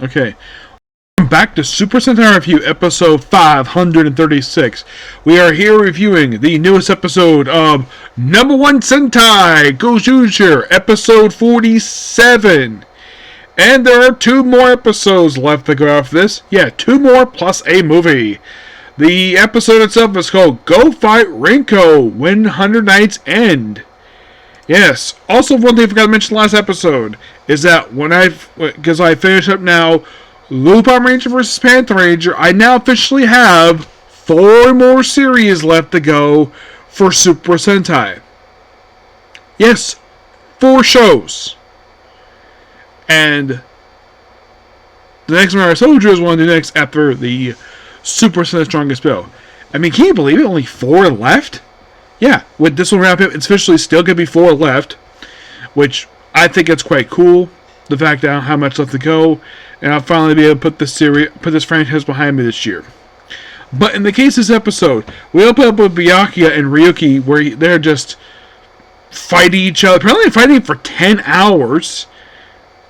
Okay. Back to Super Sentai Review, episode 536. We are here reviewing the newest episode of Number 1 Sentai, Gozyuger, episode 47. And there are 2 more episodes left to go after this. Yeah, 2 more plus a movie. The episode itself is called Go Fight Rikuo When 100 Nights End. Yes, also one thing I forgot to mention last episode is that because I finished up now Lupin Ranger vs. Panther Ranger, I now officially have 4 more series left to go for Super Sentai. Yes, 4 shows. And the next one, our soldiers, want to do next after the Super Sentai Strongest Bill. I mean, can you believe it? Only 4 left? Yeah, with this one wrapped up, it's officially still going to be 4 left, which I think it's quite cool. The fact that how much left to go, and I'll finally be able to put this franchise behind me this year. But in the case of this episode, we open up with Byakuya and Ryuki, where they're just fighting each other. Apparently, fighting for 10 hours,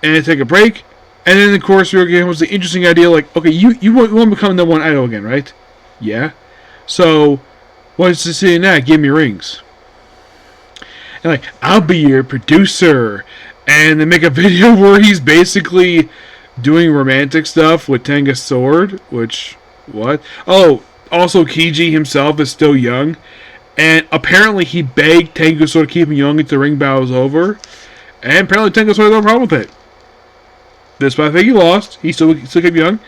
and they take a break. And then, of course, Ryuki has the interesting idea, like, okay, you want to become the one idol again, right? Yeah. So, what's the saying that? Give me rings. And like, I'll be your producer. And they make a video where he's basically doing romantic stuff with Tenga's sword, which, what? Oh, also Kiji himself is still young, and apparently he begged Tenga's sword to keep him young until the ring battle was over, and apparently Tenga's sword had no problem with it. Despite the fact he lost, he still kept young,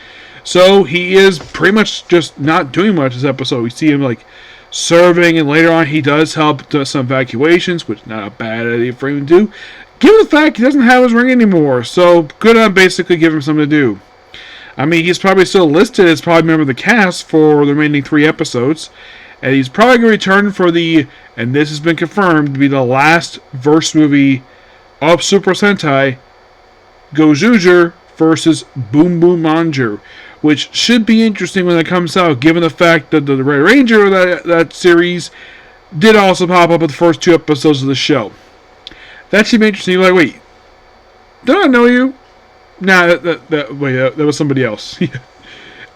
so he is pretty much just not doing much this episode. We see him, like, serving, and later on he does help do some evacuations, which is not a bad idea for him to do. Given the fact he doesn't have his ring anymore, so good on basically giving him something to do. I mean, he's probably still listed as probably a member of the cast for the remaining 3 episodes, and he's probably going to return for and this has been confirmed, to be the last verse movie of Super Sentai, Gozyuger versus Boom Boom Manju, which should be interesting when it comes out, given the fact that the Red Ranger of that series did also pop up in the first 2 episodes of the show. That should be interesting. You're like, wait, did I know you? Nah, that was somebody else.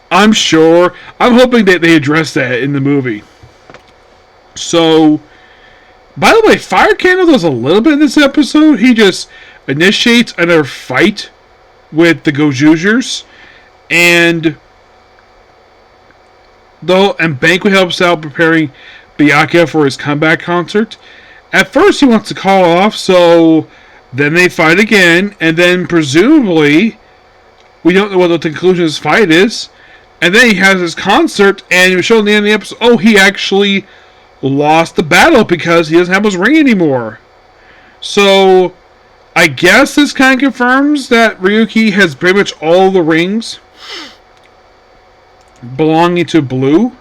I'm sure. I'm hoping that they address that in the movie. So, by the way, Fire Candle does a little bit in this episode. He just initiates another fight with the Gozyugers, and Banquet helps out preparing Byakuya for his comeback concert. At first, he wants to call off, so then they fight again, and then presumably, we don't know what the conclusion of this fight is, and then he has his concert, and we show in the end of the episode, oh, he actually lost the battle because he doesn't have his ring anymore. So, I guess this kind of confirms that Ryuki has pretty much all the rings belonging to Blue.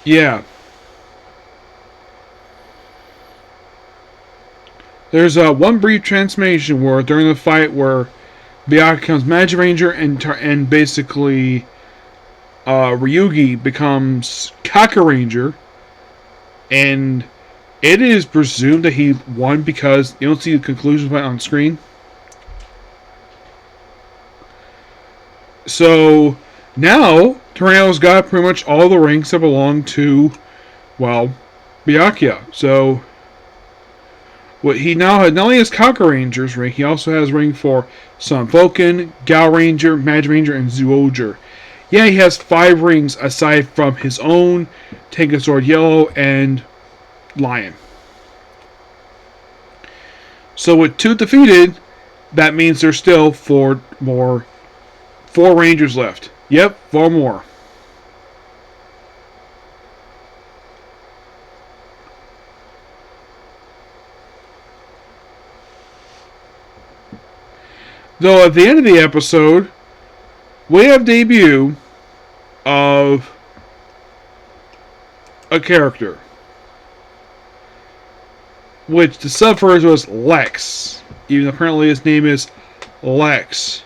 Yeah. There's one brief transformation where during the fight where Byakuya becomes Magic Ranger and basically Ryugi becomes Kaka Ranger, and it is presumed that he won because you don't see the conclusion on screen. So now Tornado's got pretty much all the rings that belong to, well, Byakuya. So what he now has, not only has Kaka Ranger's ring, he also has ring for Sun Vulcan, Gal Ranger, Magic Ranger, and Zyuohger. Yeah, he has 5 rings aside from his own, Tenga Sword Yellow, and Lion. So with 2 defeated, that means there's still 4 Rangers left. Yep, 4 more. Though at the end of the episode, we have debut of a character, which the sub refers to as Lex. Even apparently his name is Lex.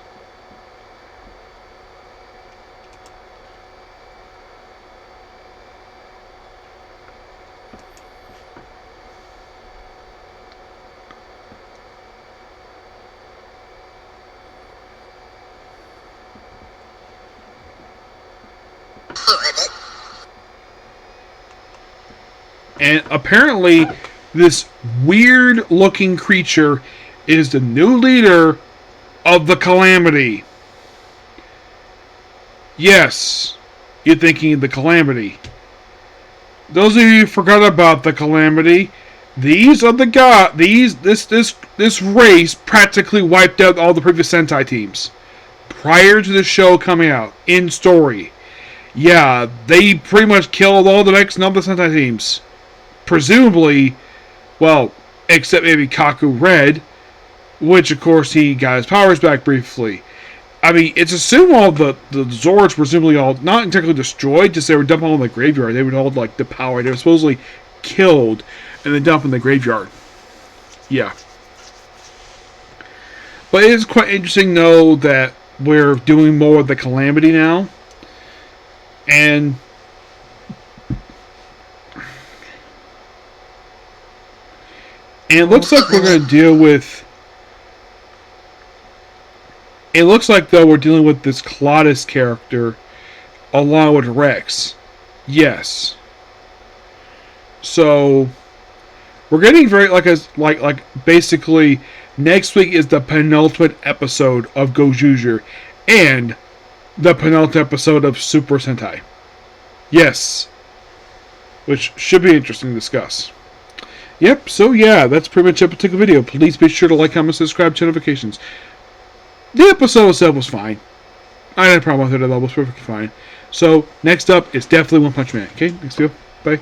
And apparently, this weird-looking creature is the new leader of the Calamity. Yes, you're thinking the Calamity. Those of you who forgot about the Calamity, these are the this race practically wiped out all the previous Sentai teams prior to the show coming out in story. Yeah, they pretty much killed all the next number of Sentai teams. Presumably, well, except maybe Kaku Red, which of course he got his powers back briefly. I mean, it's assumed all the Zords presumably all not exactly destroyed, just they were dumped all in the graveyard. They would hold like the power. They were supposedly killed and then dumped in the graveyard. Yeah. But it is quite interesting to know that we're doing more of the Calamity now. And it looks like we're going to deal with... It looks like, though, we're dealing with this Claudus character along with Rex. Yes. So, we're getting very, like basically, next week is the penultimate episode of Gozyuger and the penultimate episode of Super Sentai. Yes. Which should be interesting to discuss. Yep, so yeah, that's pretty much a particular video. Please be sure to like, comment, subscribe, turn notifications. The episode itself was fine. I had a problem with it at all. It was perfectly fine. So, next up is definitely One Punch Man. Okay, next video. Bye.